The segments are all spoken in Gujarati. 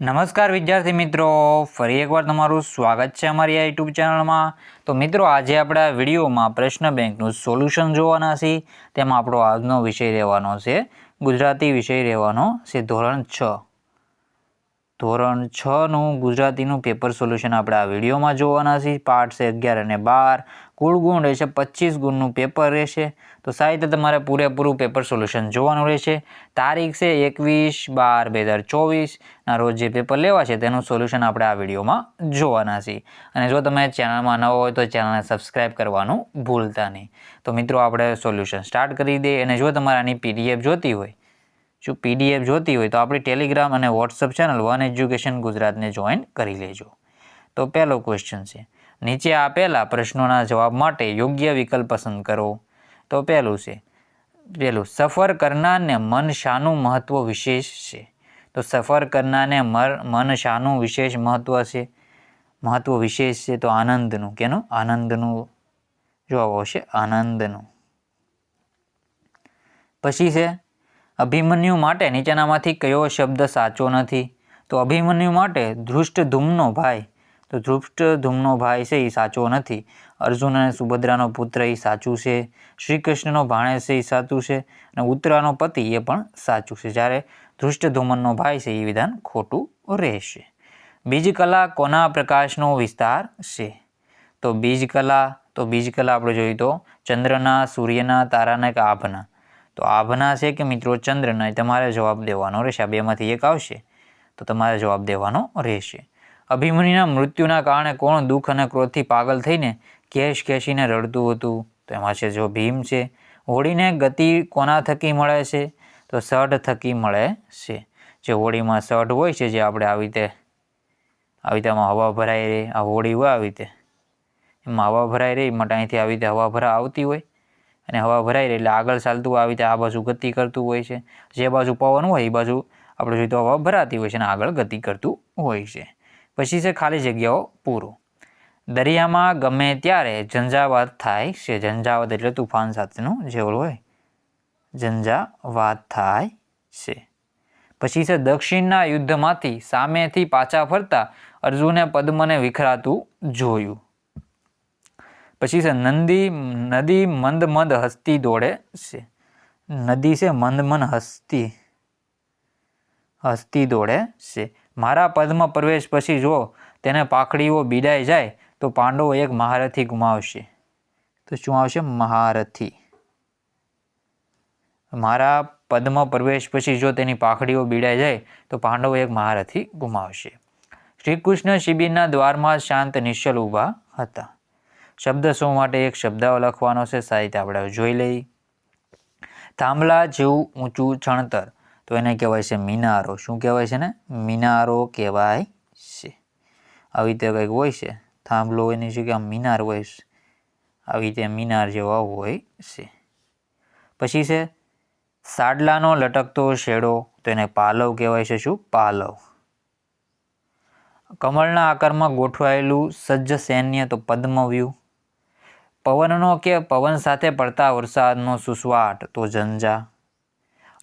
નમસ્કાર વિદ્યાર્થી મિત્રો, ફરી એકવાર તમારું સ્વાગત છે અમારી આ યુટ્યુબ ચેનલમાં. તો મિત્રો, આજે આપણે આ વિડીયોમાં પ્રશ્ન બેંકનું સોલ્યુશન જોવાના છીએ. તેમાં આપણો આજનો વિષય રહેવાનો છે ગુજરાતી વિષય રહેવાનો છે ધોરણ 6. ધોરણ 6નું ગુજરાતીનું પેપર સોલ્યુશન આપણે આ વિડીયોમાં જોવાના છીએ. પાઠ છે 11 અને 12. કુલ ગુણ રહેશે 25 ગુણનું પેપર રહેશે. તો સાહિત્ય તમારે પૂરેપૂરું પેપર સોલ્યુશન જોવાનું રહેશે. તારીખ છે 21/12/2024 ના રોજ જે પેપર લેવા છે તેનું સોલ્યુશન આપણે આ વિડીયોમાં જોવાના છીએ. અને જો તમે ચેનલમાં નવો હોય તો ચેનલને સબસ્ક્રાઈબ કરવાનું ભૂલતા નહીં. તો મિત્રો, આપણે સોલ્યુશન સ્ટાર્ટ કરી દઈએ. અને જો તમારે આની પીડીએફ જોતી હોય તો આપણી ટેલિગ્રામ અને વોટ્સઅપ ચેનલ વન એજ્યુકેશન ગુજરાતને જોઈન કરી લેજો. તો પહેલો ક્વેશ્ચન છે, નીચે આપેલા પ્રશ્નોના જવાબ માટે યોગ્ય વિકલ્પ પસંદ કરો. તો પહેલું સફર કરનારને મન શાનું મહત્વ વિશેષ છે? તો સફર કરનારને મન શાનું વિશેષ મહત્વ વિશેષ છે? તો આનંદનું. કેનું? આનંદનું જવાબ આવશે, આનંદનું. પછી છે, અભિમન્યુ માટે નીચેનામાંથી કયો શબ્દ સાચો નથી? તો અભિમન્યુ માટે ધૃષ્ટદ્યુમ્નનો ભાઈ. તો ધૃષ્ટદ્યુમ્નનો ભાઈ છે એ સાચો નથી. અર્જુન અને સુભદ્રાનો પુત્ર એ સાચું છે. શ્રી કૃષ્ણનો ભાણેજ છે એ સાચું છે. અને ઉત્તરાનો પતિ એ પણ સાચું છે. જ્યારે ધૃષ્ટદ્યુમ્નનો ભાઈ છે એ વિધાન ખોટું રહેશે. બીજકલા કોના પ્રકાશનો વિસ્તાર છે? તો બીજકલા આપણે જોઈએ તો ચંદ્રના, સૂર્યના, તારાના કે આભના. તો આભના છે કે મિત્રો ચંદ્રના, એ તમારે જવાબ દેવાનો રહેશે. આ બેમાંથી એક આવશે તો તમારે જવાબ દેવાનો રહેશે. અભિમન્યુના મૃત્યુના કારણે કોણ દુઃખ અને ક્રોધથી પાગલ થઈને ખેંચીને રડતું હતું? તો એમાં છે જો ભીમ છે. હોળીને ગતિ કોના થકી મળે છે? તો સઢ થકી મળે છે. જે હોળીમાં સઢ હોય છે, જે આપણે આવી રીતે આમાં હવા ભરાઈ રહે, આ હોળી હોય આવી રીતે એમાં હવા ભરાઈ રહી માટે અહીંથી આવી રીતે હવા ભરા આવતી હોય અને હવા ભરાઈ રહી એટલે આગળ ચાલતું આવી રીતે આ બાજુ ગતિ કરતું હોય છે. જે બાજુ પવન હોય એ બાજુ આપણે જોઈએ તો હવા ભરાતી હોય છે અને આગળ ગતિ કરતું હોય છે. પછી છે ખાલી જગ્યાઓ પૂરો. દરિયામાં ગમે ત્યારે ઝંઝાવાત થાય છે. ઝંઝાવાત એટલે તુફાન સાથેનું જે હોય ઝંઝાવાત થાય છે. પછી છે દક્ષિણના યુદ્ધમાંથી સામેથી પાછા ફરતા અર્જુને પદ્મને વિખરાતું જોયું. પછી છે નદી મંદ મંદ હસતી દોડે છે. નદી છે મંદ હસતી દોડે છે. મારા પદમાં પ્રવેશ પછી જો તેને પાખડીઓ બીડાઈ જાય તો પાંડવો એક મહારથી ગુમાવશે. તો શું આવશે? મહારથી. મારા પદમાં પ્રવેશ પછી જો તેની પાખડીઓ બીડાઈ જાય તો પાંડવો એક મહારથી ગુમાવશે. શ્રીકૃષ્ણ શિબિરના દ્વારમાં શાંત નિશ્ચલ ઊભા હતા. શબ્દ શું માટે એક શબ્દ લખવાનો છે. સાહિત્ય આપણે જોઈ લઈએ. થાંભલા જેવું ઊંચું છણતર, તો એને કહેવાય છે મિનારો. શું કહેવાય છે ને? મિનારો કહેવાય છે. આવી રીતે કંઈક હોય છે, થાંભલો એની જગ્યાએ મિનાર હોય છે, આવી રીતે મિનાર જેવા હોય છે. પછી છે સાડલાનો લટકતો શેડો, તો એને પાલવ કહેવાય છે. શું? પાલવ. કમળના આકારમાં ગોઠવાયેલું સજ્જ સૈન્ય, તો પદ્મવ્યૂહ. પવન સાથે પડતા વરસાદનો સુસવાટ, તો ઝંઝા.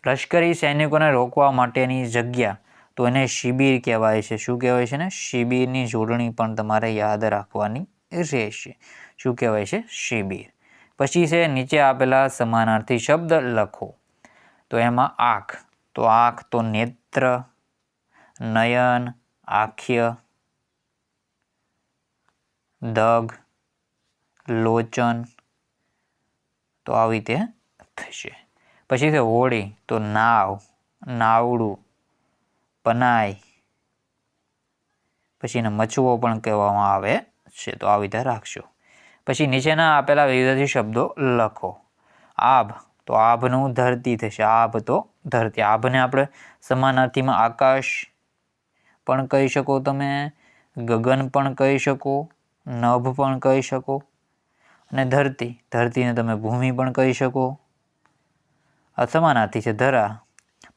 લશ્કરી સૈનિકોને રોકવા માટેની જગ્યા, તો એને શિબિર કહેવાય છે. શું કહેવાય છે ને? શિબિરની જોડણી પણ તમારે યાદ રાખવાની રહેશે. શું કહેવાય છે? શિબિર. પછી છે નીચે આપેલા સમાનાર્થી શબ્દ લખો. તો એમાં આંખ, તો નેત્ર, નયન, આખ્ય, દગ, લોચન, તો આવી રીતે થશે. પછી છે હોળી, તો નાવ, નાવડું, પનાઈ. પછી એને મચવો પણ કહેવામાં આવે છે. તો આવી રીતે રાખશો. પછી નીચેના આપેલા વિરોધી શબ્દો લખો. આભ, તો આભનું ધરતી થશે. આભ તો ધરતી. આભને આપણે સમાનાર્થીમાં આકાશ પણ કહી શકો, તમે ગગન પણ કહી શકો, નભ પણ કહી શકો, અને ધરતીને તમે ભૂમિ પણ કહી શકો. આ સમાનાર્થી છે ધરા.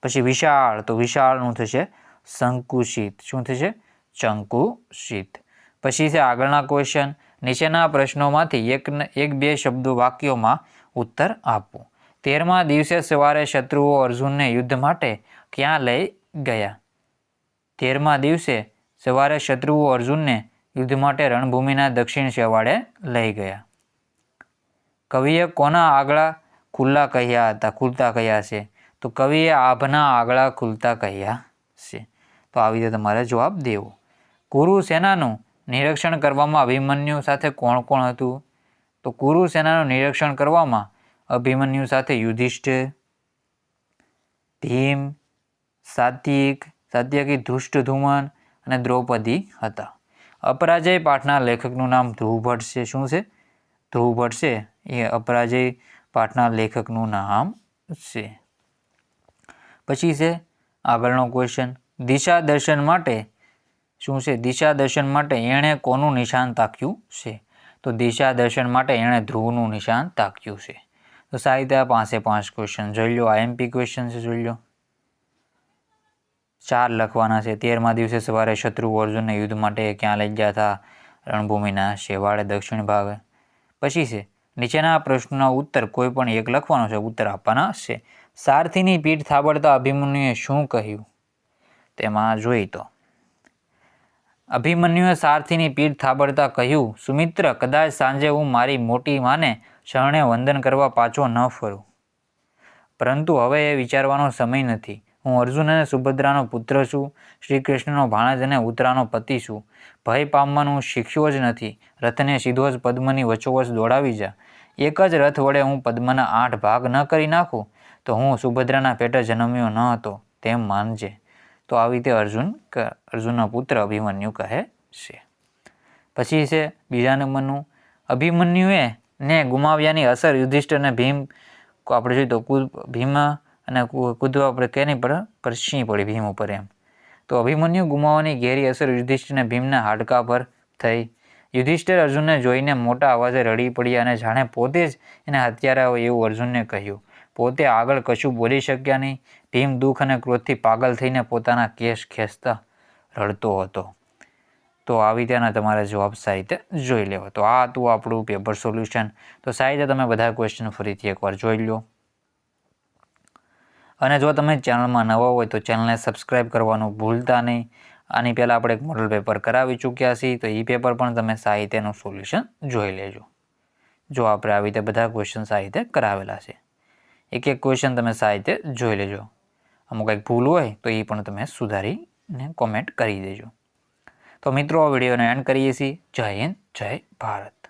પછી વિશાળ, તો વિશાળનું થશે સંકુચિત. શું થશે? સંકુચિત. પછી છે આગળના ક્વેશ્ચન. નીચેના પ્રશ્નોમાંથી એક બે શબ્દો વાક્યોમાં ઉત્તર આપો. 13મા દિવસે સવારે શત્રુઓ અર્જુનને યુદ્ધ માટે ક્યાં લઈ ગયા? 13મા દિવસે સવારે શત્રુઓ અર્જુનને યુદ્ધ માટે રણભૂમિના દક્ષિણ છેવાડે લઈ ગયા. કવિએ કોના આગળા ખુલ્લા કહ્યા છે? તો કવિએ આભના આગળા ખુલતા કહ્યા છે. તો આવી રીતે તમારે જવાબ દેવો. કુરુ સેનાનું નિરીક્ષણ કરવામાં અભિમન્યુ સાથે કોણ કોણ હતું? તો કુરુ સેનાનું નિરીક્ષણ કરવામાં અભિમન્યુ સાથે યુધિષ્ઠિર, ભીમ, સાત્યકી, ધૃષ્ટદ્યુમ્ન અને દ્રૌપદી હતા. અપરાજય પાઠના લેખકનું નામ ધ્રુવ ભટ્ટ છે. શું છે? ધ્રુવ ભટ્ટ છે એ અપરાજય પાઠના લેખકનું નામ છે. પછી છે આગળનો ક્વેશ્ચન, દિશા દર્શન માટે શું છે? દિશા દર્શન માટે એણે કોનું નિશાન તાક્યું છે? તો દિશા દર્શન માટે એણે ધ્રુવનું નિશાન તાક્યું છે. તો સાહિત્ય 5 ક્વેશ્ચન જોઈ લો. IMP ક્વેશ્ચન છે, જોઈ લો. 4 લખવાના છે. 13મા દિવસે સવારે શત્રુઓ અર્જુનને યુદ્ધ માટે ક્યાં લઈ ગયા હતા? રણભૂમિના છેવાડે દક્ષિણ ભાગે. પછી છે નીચેના પ્રશ્નનો ઉત્તર કોઈ પણ એક લખવાનો છે, ઉત્તર આપવાના છે. સારથીની પીઠ થાબડતા અભિમન્યુએ શું કહ્યું? તેમાં જોઈ તો અભિમન્યુએ સારથીની પીઠ થાબડતા કહ્યું, સુમિત્ર, કદાચ સાંજે હું મારી મોટી માને શરણે વંદન કરવા પાછો ન ફરું, પરંતુ હવે એ વિચારવાનો સમય નથી. હું અર્જુન અને સુભદ્રાનો પુત્ર છું, શ્રી કૃષ્ણનો ભાણેજ અને ઉત્તરાનો પતિ છું. ભય પામવાનું શીખ્યો જ નથી. રથને સીધો જ પદ્મની વચ્ચોવચ દોડાવી જા. એક જ રથ વડે હું પદ્મના 8 ભાગ ન કરી નાખું તો હું સુભદ્રાના પેટે જન્મ્યો ન હતો તેમ માનજે. તો આવી રીતે અર્જુનનો પુત્ર અભિમન્યુ કહે છે. પછી છે બીજા નંબરનું, અભિમન્યુએ ને ગુમાવ્યાની અસર યુધિષ્ઠિર અને ભીમ આપણે જોઈએ તો ભીમ અને કૂદવા આપણે કેની પર શી પડી ભીમ ઉપર એમ. તો અભિમન્યુ ગુમાવવાની ઘેરી અસર યુધિષ્ઠિર અને ભીમના હાડકા પર થઈ. યુધિષ્ઠિર અર્જુનને જોઈને મોટા અવાજે રડી પડ્યા અને જાણે પોતે જ એને હત્યારા હોય એવું અર્જુનને કહ્યું. પોતે આગળ કશું બોલી શક્યા નહીં. ભીમ દુઃખ અને ક્રોધથી પાગલ થઈને પોતાના કેસ ખેંચતા રડતો હતો. તો આવી ત્યાંના તમારે જવાબ સાહિત્ય જોઈ લેવો. તો આ હતું આપણું પેપર સોલ્યુશન. તો સાહિત્ય તમે બધા ક્વેશ્ચન ફરીથી એકવાર જોઈ લો. અને જો તમે ચેનલમાં નવા હોય તો ચેનલને સબસ્ક્રાઈબ કરવાનું ભૂલતા નહીં. આની પહેલાં આપણે એક મોડલ પેપર કરાવી ચૂક્યા છીએ, તો એ પેપર પણ તમે સાહિત્યનું સોલ્યુશન જોઈ લેજો. જો આપણે આવી રીતે બધા ક્વેશ્ચન સાહિત્ય કરાવેલા છે. એક ક્વેશ્ચન તમે સાહિત્ય જોઈ લેજો. અમુક કંઈક ભૂલ હોય તો એ પણ તમે સુધારીને કોમેન્ટ કરી દેજો. તો મિત્રો આ વિડીયોને એન્ડ કરીએ છીએ. જય હિન્દ, જય ભારત.